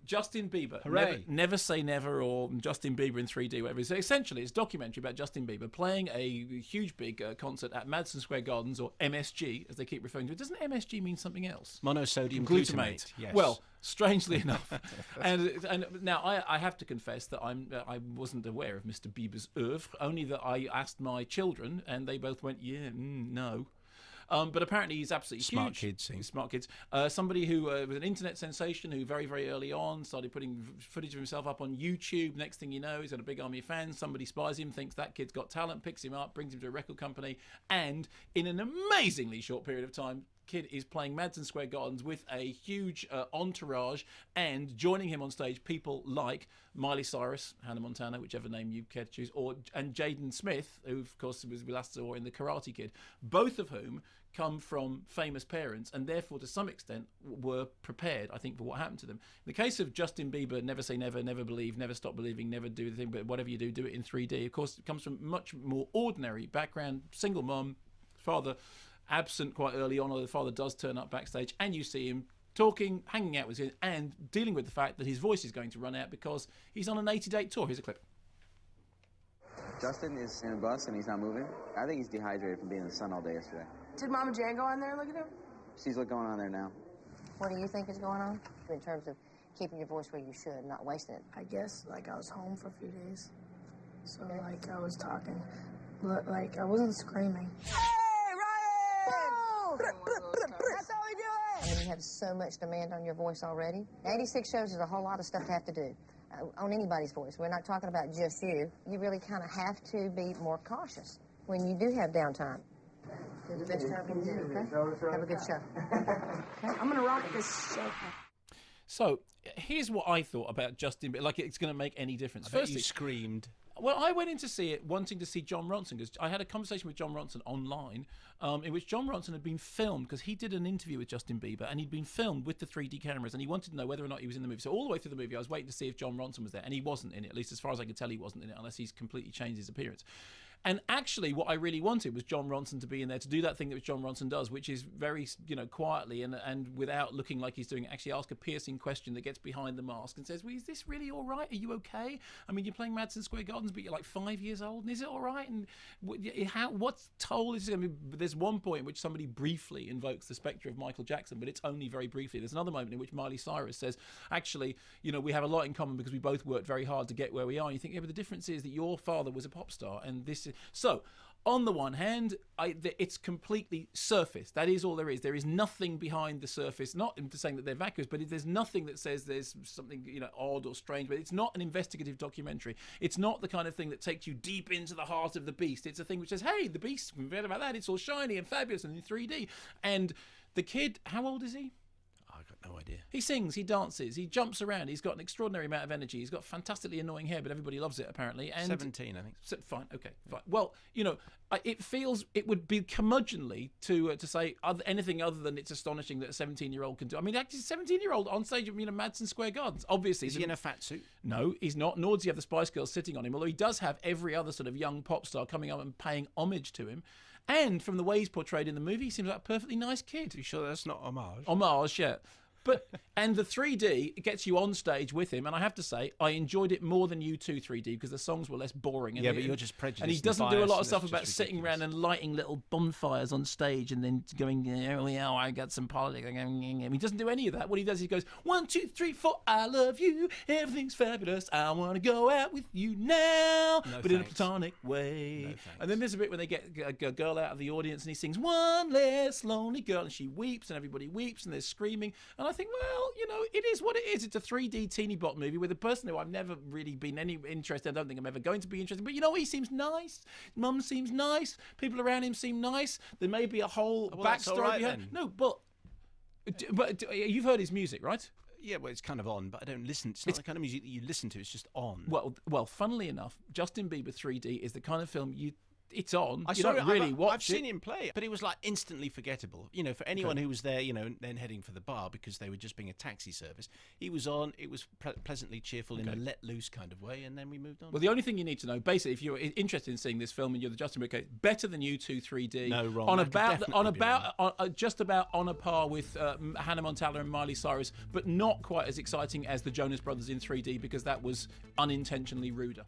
Justin Bieber. Hooray. Never Say Never, or Justin Bieber in 3D, whatever. So essentially, it's a documentary about Justin Bieber playing a huge big concert at Madison Square Gardens, or MSG, as they keep referring to it. Doesn't MSG mean something else? Monosodium glutamate. Yes. Well, strangely enough. and now I have to confess that I wasn't aware of Mr. Bieber's oeuvre, only that I asked my children, and they both went, yeah, no. But apparently he's absolutely smart huge. Kids. Smart kids. Somebody who was an internet sensation who very, very early on started putting footage of himself up on YouTube. Next thing you know, he's got a big army of fans. Somebody spies him, thinks that kid's got talent, picks him up, brings him to a record company. And in an amazingly short period of time, kid is playing Madison Square Gardens with a huge entourage, and joining him on stage people like Miley Cyrus, Hannah Montana, whichever name you care to choose, and Jaden Smith, who of course was we last saw in The Karate Kid, both of whom come from famous parents and therefore to some extent were prepared, I think, for what happened to them. In the case of Justin Bieber, Never Say Never, Never Believe, Never Stop Believing, Never Do the Thing, but whatever you do it in 3D. Of course, it comes from much more ordinary background, single mom, father absent quite early on, or the father does turn up backstage, and you see him talking, hanging out with him, and dealing with the fact that his voice is going to run out because he's on an 80-date tour. Here's a clip. Justin is in a bus and he's not moving. I think he's dehydrated from being in the sun all day yesterday. Did Mama Jan go on there and look at him? She's what's going on there now. What do you think is going on in terms of keeping your voice where you should, not wasting it? I guess, like, I was home for a few days. So, like, I was talking, but, like, I wasn't screaming. That's all we do. I mean, you have so much demand on your voice already. 86 shows is a whole lot of stuff to have to do on anybody's voice. We're not talking about just you. You really kind of have to be more cautious when you do have downtime. Do the best job you can do, okay? Have a good show. Okay, I'm going to rock this show. So, here's what I thought about Justin Bieber. Like, it's going to make any difference. I bet you screamed. Well, I went in to see it wanting to see John Ronson, because I had a conversation with John Ronson online in which John Ronson had been filmed, because he did an interview with Justin Bieber and he'd been filmed with the 3D cameras, and he wanted to know whether or not he was in the movie. So all the way through the movie I was waiting to see if John Ronson was there, and he wasn't in it. At least as far as I could tell, he wasn't in it, unless he's completely changed his appearance. And actually what I really wanted was John Ronson to be in there to do that thing that John Ronson does, which is very, quietly and without looking like he's doing it, actually ask a piercing question that gets behind the mask and says, well, is this really all right? Are you okay? I mean, you're playing Madison Square Gardens, but you're like 5 years old, and is it all right? And what toll is it going to be? There's one point in which somebody briefly invokes the spectre of Michael Jackson, but it's only very briefly. There's another moment in which Miley Cyrus says, actually, we have a lot in common because we both worked very hard to get where we are. And you think, yeah, but the difference is that your father was a pop star, and this is... So, on the one hand, it's completely surface. That is all there is. There is nothing behind the surface. Not saying that they're vacuous, but there's nothing that says there's something odd or strange. But it's not an investigative documentary. It's not the kind of thing that takes you deep into the heart of the beast. It's a thing which says, hey, the beast, forget about that. It's all shiny and fabulous and in 3D. And the kid, how old is he? I've got no idea. He sings, he dances, he jumps around, he's got an extraordinary amount of energy, he's got fantastically annoying hair, but everybody loves it apparently. And 17, I think. Fine, okay, fine. Well, it would be curmudgeonly to say anything other than it's astonishing that a 17-year-old can do. I mean, actually, a 17-year-old on stage at Madison Square Gardens, obviously. Is he in a fat suit? No, he's not, nor does he have the Spice Girls sitting on him, although he does have every other sort of young pop star coming up and paying homage to him. And from the way he's portrayed in the movie, he seems like a perfectly nice kid. Are you sure that's not homage? Homage, yeah. And the 3D, it gets you on stage with him, and I have to say, I enjoyed it more than U2 3D because the songs were less boring. Yeah, but you're just prejudiced. And he doesn't do a lot of stuff about sitting around and lighting little bonfires on stage and then going, oh, yeah, I got some politics. He doesn't do any of that. What he does is he goes, 1, 2, 3, 4, I love you, everything's fabulous, I want to go out with you now, but in a platonic way. No, thanks. And then there's a bit when they get a girl out of the audience and he sings, one less lonely girl, and she weeps and everybody weeps and there's screaming. And I think, well, it is what it is. It's a 3D teeny bot movie with a person who I've never really been any interested. I don't think I'm ever going to be interested. But he seems nice. Mum seems nice. People around him seem nice. There may be a whole backstory behind. Then. No, but you've heard his music, right? Yeah, well, it's kind of on, but I don't listen. It's not the kind of music that you listen to. It's just on. Well, funnily enough, Justin Bieber 3D is the kind of film it's on. I You saw don't it, really watch I've seen it. him play, but it was like instantly forgettable. You know, for anyone who was there, you know, and then heading for the bar because they were just being a taxi service. He was on. It was pleasantly cheerful in a let loose kind of way, and then we moved on. Well, the only thing you need to know, basically, if you're interested in seeing this film and you're the Justin Bieber case, better than U2 3D. No, wrong. On That could about definitely be wrong. just about on a par with Hannah Montana and Miley Cyrus, but not quite as exciting as the Jonas Brothers in 3D because that was unintentionally ruder.